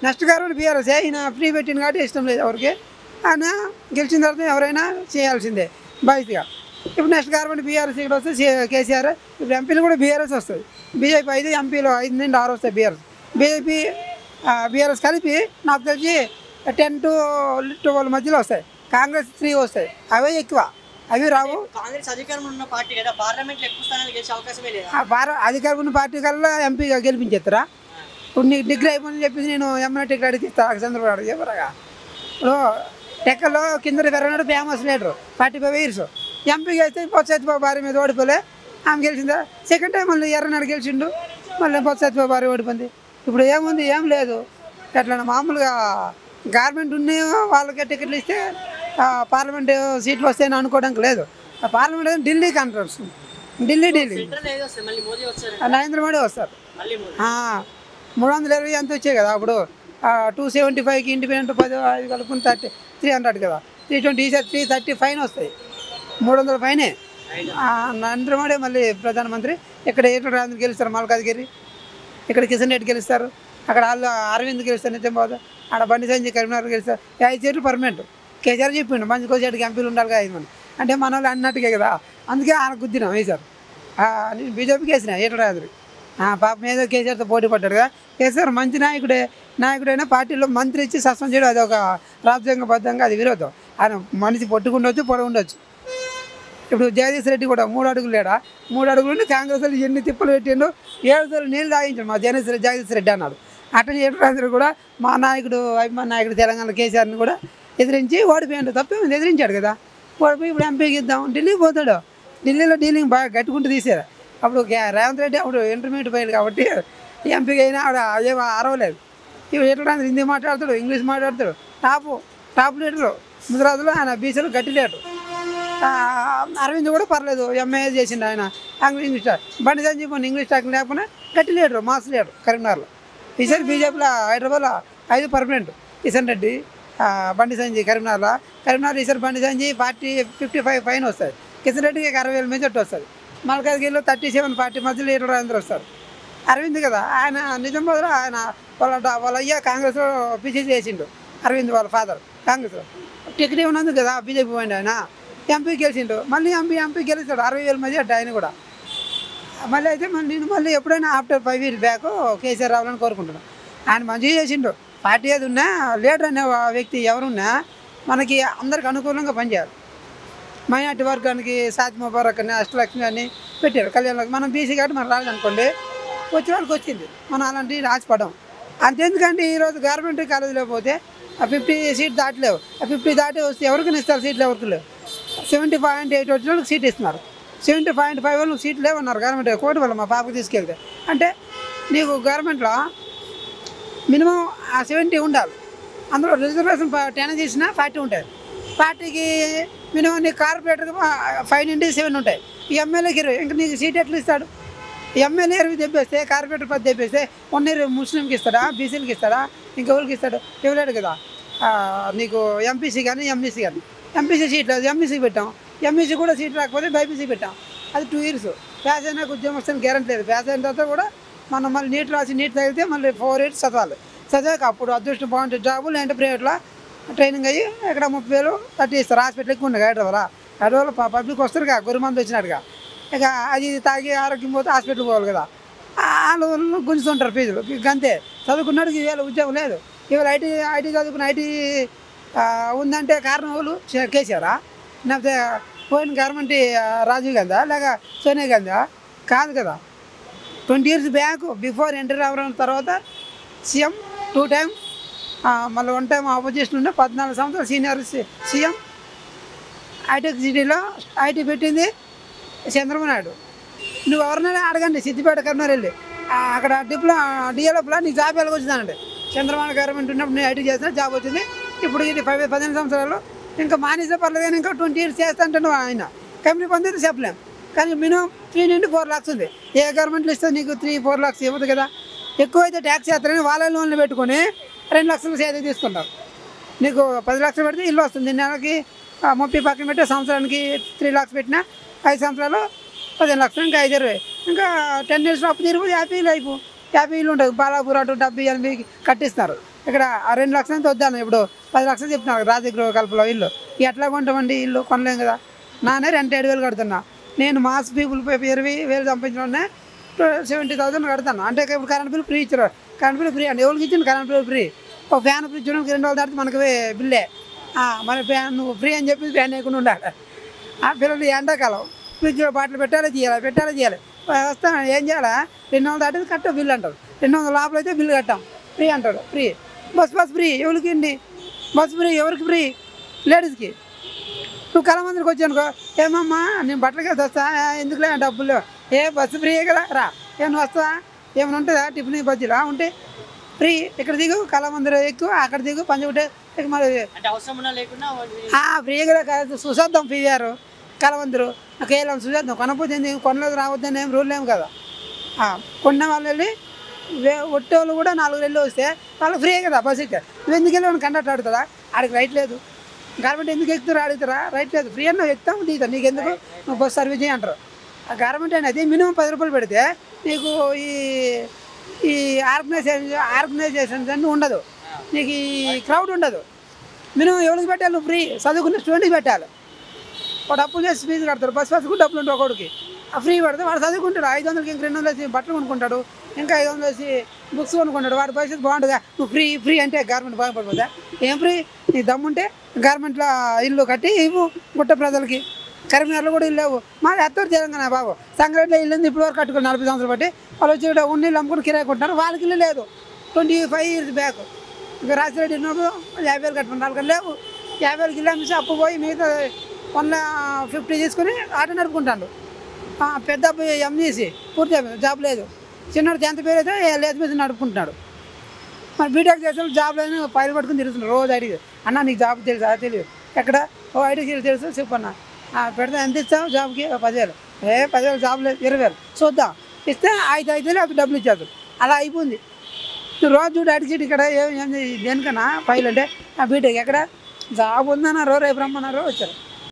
Next government BRS ఈయన free పెట్టింది కాబట్టి ఇష్టం లేదు ఎవరికి. ఆయన గెలిచిన తర్వాత ఎవరైనా చేయాల్సిందే బాధ్యతగా. ఇప్పుడు నెక్స్ట్ గవర్నమెంట్ బీఆర్ఎస్ ఇక్కడ వస్తే కేసీఆర్. ఇప్పుడు ఎంపీలు కూడా బీఆర్ఎస్ వస్తుంది. బీజేపీ 5, ఎంపీలు 5 నుండి 6 వస్తాయి బీఆర్ఎస్. బీజేపీ బీఆర్ఎస్ కలిపి నాకు తెలిసి 10 to 12 మధ్యలో వస్తాయి. కాంగ్రెస్ 3 వస్తాయి. అవే ఎక్కువ, అవి రావు. కాంగ్రెస్ అధికారంలో ఉన్న పార్టీ కదా, పార్లమెంట్లో ఎక్కువ స్థానాలు గెలిచే అవకాశమే లేదు. అధికారం ఉన్న పార్టీ కల్లా ఎంపీగా గెలిపించేస్తారా? ఇప్పుడు నీకు డిగ్రీ అయిపోయిందని చెప్పేసి నేను ఏమన్నా టికెట్ అడిగి ఇస్తాను చంద్రబాబు చెప్పరాగా. ఇప్పుడు టెక్కలో కింద పెరగనాడు ఫేమస్ లీడరు 45 years. ఎంపీగా అయితే బొత్స భార్య మీద ఓడిపోలే, ఆమె గెలిచిందా. సెకండ్ టైం మళ్ళీ ఎర్రనాడు గెలిచిండు, మళ్ళీ బొత్స భార్య ఓడిపోయింది. ఇప్పుడు ఏముంది, ఏం లేదు. ఎట్లా మామూలుగా గవర్నమెంట్ ఉన్న వాళ్ళకి టికెట్లు ఇస్తే పార్లమెంట్ సీట్లు వస్తాయని అనుకోవడానికి లేదు. పార్లమెంట్ ఢిల్లీకి అంటారు. ఢిల్లీ నరేంద్ర మోడీ వస్తారు. 320 ఎంత వచ్చాయి కదా అప్పుడు. 275కి ఇండిపెండెంట్ 10 కలుపుకుని 300 కదా. 320 330 ఫైన్ వస్తాయి. 300 ఫైనే. నరేంద్ర మోడీ మళ్ళీ ప్రధానమంత్రి. ఇక్కడ ఈటల రాజేంద్ర గెలుస్తారు మల్కాజ్గిరి, ఇక్కడ కిషన్ రెడ్డి గెలుస్తారు, అక్కడ వాళ్ళు అరవింద్ గెలుస్తారు, నిజామాబాద్ ఆడ బండి సంజయ్ కరీంనగర్ గెలుస్తారు. 5 సీట్లు పర్మనెంట్. కేసీఆర్ చెప్పిండు మంచి కోసేటికి ఎంపీలు ఉండాలి కదా 5 మంది అంటే మన వాళ్ళు అన్నట్టుగా కదా. అందుకే ఆయన గుద్దినాం వేశారు. నేను బీజేపీకి వేసిన ఈటల రాజేంద్ర. పాప మీద కేసీఆర్తో పోటీ పడ్డాడు కదా. కేసీఆర్ మంచి నాయకుడైనా పార్టీలో మంత్రి ఇచ్చి సస్పెండ్ చేయడం అది ఒక రాజ్యాంగబద్ధంగా అది విరోధం. ఆయన మనిషి పొట్టుకుండొచ్చు, పొడవుండొచ్చు. ఇప్పుడు జగదీష్ రెడ్డి కూడా 3 అడుగులు లేడా, 3 అడుగులు కాంగ్రెస్ వాళ్ళు ఎన్ని తిప్పలు పెట్టిండు. 7 సార్లు నీళ్ళు తాగించాడు మా జగదీష్ రెడ్డి అన్నాడు. అట్లా ఈటల రాజేంద్ర కూడా మా నాయకుడు, అభిమాన నాయకుడు తెలంగాణ కేసీఆర్ని కూడా ఎదిరించి ఓడిపోయాడు. తప్పేమైంది, ఎదిరించాడు కదా. ఓడిపోయి ఇప్పుడు ఎంపీకి ఇద్దాం, ఢిల్లీకి పోతాడు. ఢిల్లీలో డీలింగ్ బాగా గట్టుకుంటూ తీసారు. అప్పుడు రేవంత్ రెడ్డి అప్పుడు ఇంటర్మీడియట్ పోయాడు కాబట్టి ఎంపీకి అయినా ఆవిడ ఏం అరవలేదు. ఇప్పుడు ఈటల రాజేంద్ర హిందీ మాట్లాడతాడు, ఇంగ్లీష్ మాట్లాడతాడు. టాప్ లీడరు గుజరాత్లో ఆయన బీసీలో గట్టి లీడరు. అరవింద్ కూడా పర్లేదు, ఎంఏ చేసిండు ఆయన ఇంగ్లీష్. బండి సంజయ్ కొన్ని ఇంగ్లీష్ టాకింగ్ లేకపోయినా గట్టి లీడరు, మాస్ లీడరు కరీంనగర్లో. ఈసారి బీజేపీలో హైదరాబాద్లో 5 పర్మనెంట్. కిషన్ రెడ్డి, బండి సంజయ్ కరీంనగర్ ఈసారి బండి సంజయ్ 55 ఫైన్ వస్తుంది. కిషన్ రెడ్డికి 60,000 మెజార్టీ వస్తుంది. మల్కాజ్గిరిలో 37 పార్టీ మధ్యలో ఈటల రాజేంద్ర వస్తారు. అరవింద్ కదా ఆయన నిజామాబాద్లో ఆయన వాళ్ళ అయ్యా కాంగ్రెస్లో పిసిసి చేసిండు. అరవింద్ వాళ్ళ ఫాదర్ కాంగ్రెస్లో టికెట్ ఉన్నందుకు కదా బీజేపీ పోయిండు. ఆయన ఎంపీ గెలిచిండు, మళ్ళీ ఎంపీ గెలుస్తాడు. 60,000 మెజార్టీ ఆయన కూడా. మళ్ళీ అయితే నేను మళ్ళీ ఎప్పుడైనా ఆఫ్టర్ 5 years బ్యాక్ కేసీఆర్ రావాలని కోరుకుంటున్నాను. ఆయన మంచిగా చేసిండు. పార్టీ ఏది ఉన్నా లీడర్ అనే వ్యక్తి ఎవరున్నా మనకి అందరికి అనుకూలంగా పనిచేయాలి. మైనార్టీ వర్గానికి సాతి ముబారక్ అని, అష్టలక్ష్మి అని పెట్టారు కళ్యాణ్. మనం బీసీ కాబట్టి మనం రాదనుకోండి, వచ్చే వాళ్ళకి వచ్చింది. మనం అలాంటివి రాసిపడ్డాం. అంతెందుకంటే ఈరోజు గవర్నమెంట్ కాలేజీలో పోతే 50 సీట్ దాటలేవు. 50 దాటి వస్తే ఎవరికైనా ఇస్తారు సీట్లు, ఎవరికి లేవు. 70.8 వచ్చిన వాళ్ళకి సీట్ ఇస్తున్నారు. 70.5 వాళ్ళకి సీట్లు లేవన్నారు గవర్నమెంట్. కోటి వల్ల మా పాపకు తీసుకెళ్తే అంటే నీకు గవర్నమెంట్లో మినిమం 70 ఉండాలి. అందులో రిజర్వేషన్ 10 చేసినా 40 ఉంటాయి. పార్టీకి మినిమం నీకు కార్పొరేటర్కి 5 నుండి 7 ఉంటాయి. ఈ ఎమ్మెల్యేకి 20. ఇంకా నీకు సీట్ ఎట్లా ఇస్తాడు? ఎమ్మెల్యే 20 తెప్పేస్తే కార్పొరేటర్ 10 తెప్పేస్తే 1 ముస్లింకి ఇస్తాడా, బీసీలకి ఇస్తాడా, ఇంకెవరికి ఇస్తాడు? ఇవ్వలేడు కదా. నీకు ఎంపీసీ కానీ ఎంఈసీ కానీ. ఎంపీసీ సీట్ లేదు, ఎంఈసీకి పెట్టాం. ఎంఈసీ కూడా సీట్ రాకపోతే బైపీసీ పెట్టాం. అది 2 years. ప్యాస్ అయినా ఉద్యోగం వస్తుంది గ్యారెంటీ లేదు. ప్యాస్ అయిన తర్వాత కూడా మనం మళ్ళీ నీట్ రాసి నీట్ తగిలితే మళ్ళీ 4 years చదవాలి. చదివాక అప్పుడు అదృష్టం బాగుంటే జాబు, లేదంటే ప్రైవేట్లో ట్రైనింగ్ అయ్యి ఇక్కడ 30,000 30 ఇస్తారు. హాస్పిటల్ ఎక్కువ ఉన్నాయి హైదరాబాద్లో పబ్లిక్ వస్తారు కదా, గొర్రెమంది వచ్చినట్టుగా. ఇక అది తాగి ఆరోగ్యం పోతే హాస్పిటల్కి పోవాలి కదా. వాళ్ళు గుంజుతుంటారు ఫీజులు. అంతే చదువుకున్నాడికి ఇవాళ ఉద్యోగం లేదు. ఇవాళ ఐటీ చదువుకున్న ఐటీ ఉందంటే కారణం వాళ్ళు కేసీఆరా, లేకపోతే పోయిన గవర్నమెంట్ రాజీవ్ గాంధీ లేక సోనియా గాంధీ కాదు కదా. 20 years బ్యాక్ బిఫోర్ ఎంటర్ అవ్వడం తర్వాత సీఎం 2 times, మళ్ళీ 1 time ఆపోజిషన్ ఉండే 14 సంవత్సరాలు సీనియర్ సీఎం. హైటెక్ సిటీలో ఐటీ పెట్టింది చంద్రబాబు నాయుడు. నువ్వు ఎవరినైనా అడగండి, సిద్దిపేట కర్నూలు వెళ్ళి అక్కడ డిఎల్ఎఫ్లో నీకు జాబ్ ఎలాగ వచ్చిందనండి. చంద్రబాబు గవర్నమెంట్ ఉన్నప్పుడు నేను ఐటీ చేసిన జాబ్ వచ్చింది. ఇప్పుడు ఇది 15 సంవత్సరాలు ఇంకా మానేసే పర్లేదు కానీ ఇంకా 20 years చేస్తా అంటే నువ్వు ఆయన కంపెనీ పొందితే చెప్పలేం. కానీ మినిమం 3 నుండి 4 lakhs ఉంది. ఏ గవర్నమెంట్లో ఇస్తే నీకు 3-4 lakhs ఇవ్వదు కదా. ఎక్కువైతే ట్యాక్స్ చేస్తారని వాళ్ళ లోన్లు పెట్టుకొని 2 lakhs సేద తీసుకుంటారు. నీకు 10 lakhs పెడితే ఇల్లు వస్తుంది. నెలకి 30 పక్కన పెట్టి సంవత్సరానికి 3 lakhs పెట్టినా 5 సంవత్సరాలు 15 lakhs, ఇంకా 5-20, ఇంకా 10 years అప్పు తీరిపోతే హ్యాపీ లైఫ్, హ్యాపీ ఇల్లు ఉంటుంది. బాలాపూర్ అటు 70-80 కట్టిస్తారు. ఇక్కడ 2 లక్షల నుంచి వద్దాను, ఇప్పుడు 10 లక్షలు చెప్తున్నారు రాజగృహ కల్పలో ఇల్లు. ఎట్లా కొంటామండి ఇల్లు? కొనలేం కదా. నానే రెంట్ 7,000 కడుతున్నా. నేను మాస్ పీపుల్ 20,000 సంపాదించిన 70,000 కడతాను. అంటే ఇప్పుడు కరెంట్ బిల్ ఫ్రీ ఇచ్చారు. కరెంట్ బిల్ ఫ్రీ అండి. ఎవరికి ఇచ్చింది కరెంట్ బిల్ ఫ్రీ? ఒక ఫ్యాన్ ఫ్రిడ్జ్ 2 రోజులు దాటితే మనకి బిల్లే. మన ఫ్యాన్ నువ్వు ఫ్రీ అని చెప్పి ఫ్యాన్ వేయకుండా ఉండాలి. ఆ పిల్లలు ఎండాకాలం ఫ్రిడ్జ్లో బాటిల్ పెట్టాలి చేయాలి. వస్తాను ఏం చేయాలా? 200 దాటితే కట్ట బిల్లు అంటారు. 200 లోపల అయితే బిల్లు కట్టాం ఫ్రీ అంటారు. ఫ్రీ బస్ ఫ్రీ ఎవరికి అండి? బస్ ఫ్రీ ఎవరికి? ఫ్రీ లేడీస్కి. నువ్వు కళమందిరికి వచ్చానుకో, ఏమమ్మా నేను బట్టలకి వస్తా, ఎందుకులే డబ్బులు, బస్సు ఫ్రీ కదా రా, నువ్వు వస్తా, ఏమైనా ఉంటుందా టిఫిన్ బజ్జీలా ఉంటే ఫ్రీ. ఇక్కడ దిగు కళమందిరం ఎక్కువ, అక్కడ దిగు పంచగుట్టే మరి ఫ్రీ కదా. చూసేద్దాం పీవీఆర్ కళమందిరు కేవలం చూసేద్దాం. కొనకపోతే కొనలేదు రావద్దని ఏం రూల్ ఏం కదా. కొన్న వాళ్ళు వెళ్ళి ఒట్టేవాళ్ళు కూడా 4 నెలలు వస్తే వాళ్ళు ఫ్రీ కదా బస్సు ఎక్కి. నువ్వు ఎందుకు వెళ్ళి కండక్టర్ అడుగుతుందా? ఆడికి రైట్ లేదు. గవర్నమెంట్ ఎందుకు ఎక్కుతారు అడుగుతారా? రైట్ లేదు. ఫ్రీ అన్న ఎక్కుతాం దిగుతాం, నీకు ఎందుకు నువ్వు బస్సు సర్వీస్ చేయి అంటారు. ఆ గవర్నమెంట్ అనేది మినిమం 10 రూపాయలు పెడితే నీకు ఈ ఆర్గనైజేషన్స్ అన్నీ ఉండదు, నీకు ఈ క్రౌడ్ ఉండదు. మినిమం ఎవరికి పెట్టాలి? నువ్వు ఫ్రీ చదువుకున్న స్టూడెంట్కి పెట్టాలి. వాడు అప్పులు చేసి ఫీజు కడతారు, బస్సుకు డబ్బులు ఉంటాయి ఒకడికి. ఆ ఫ్రీ పడితే వాడు చదువుకుంటాడు. 500కి ఇంక 200 వేసి బట్టలు కొనుక్కుంటాడు, ఇంకా 500 వేసి బుక్స్ కొనుక్కుంటాడు. వాడి పరిస్థితి బాగుంటుందా? నువ్వు ఫ్రీ అంటే గవర్నమెంట్ బాగుపడిపోతుందా? ఏం ఫ్రీ? నీ దమ్ముంటే గవర్నమెంట్లో ఇల్లు కట్టి ఇవ్వు గుట్ట ప్రజలకి. కరీంనగర్లో కూడా ఇల్లు లేవు. మాది అత్తూరు తెలంగాణ బాబు. సంగారెడ్డిలో ఇల్లు ఉంది, ఇప్పుడు వరకు కట్టుకుని 40 సంవత్సరాలు బట్టి. వాళ్ళు వచ్చి ఉన్న ఇల్లు అమ్ముకుని కిరాయి కొంటున్నారు. వాళ్ళకి ఇల్లు లేదు. 25 years బ్యాక్ ఇంకా రాసిరెడ్డి ఉన్నప్పుడు 50,000 కట్టుకున్నారు. వాళ్ళకి లేవు. 50,000 ఇల్లు అమ్మేసి అప్పు పోయి మిగతా 150 తీసుకుని ఆటో నడుపుకుంటాడు. పెద్ద అబ్బాయి ఎంఈసి పూర్తి జాబ్ లేదు. చిన్నడు 10th పేరు అయితే లేత మీద నడుపుకుంటున్నాడు. మరి బీటెక్ చేసిన జాబ్ లేదని ఫైల్ పట్టుకుని తిరుగుతున్నాడు. రోజు అడిగి అన్న నీకు జాబ్ తెలుసా? తెలియదు. ఎక్కడ? ఐటీ తెలుసు చెప్పన్న. పెడితే ఎంత ఇస్తావు జాబ్కి? 10,000. 10,000 జాబ్ లేదు, 20,000 చూద్దాం ఇస్తే 5,000 అప్పుడు డబ్బులు ఇచ్చేది. అలా అయిపోయింది. రోజు చూడు అడిగి ఇక్కడ దేనికన్నా ఫైల్ అంటే బీటెక్ ఎక్కడ జాబ్ ఉందన్నారు, రేపు రమ్మన్నారు, వచ్చారు.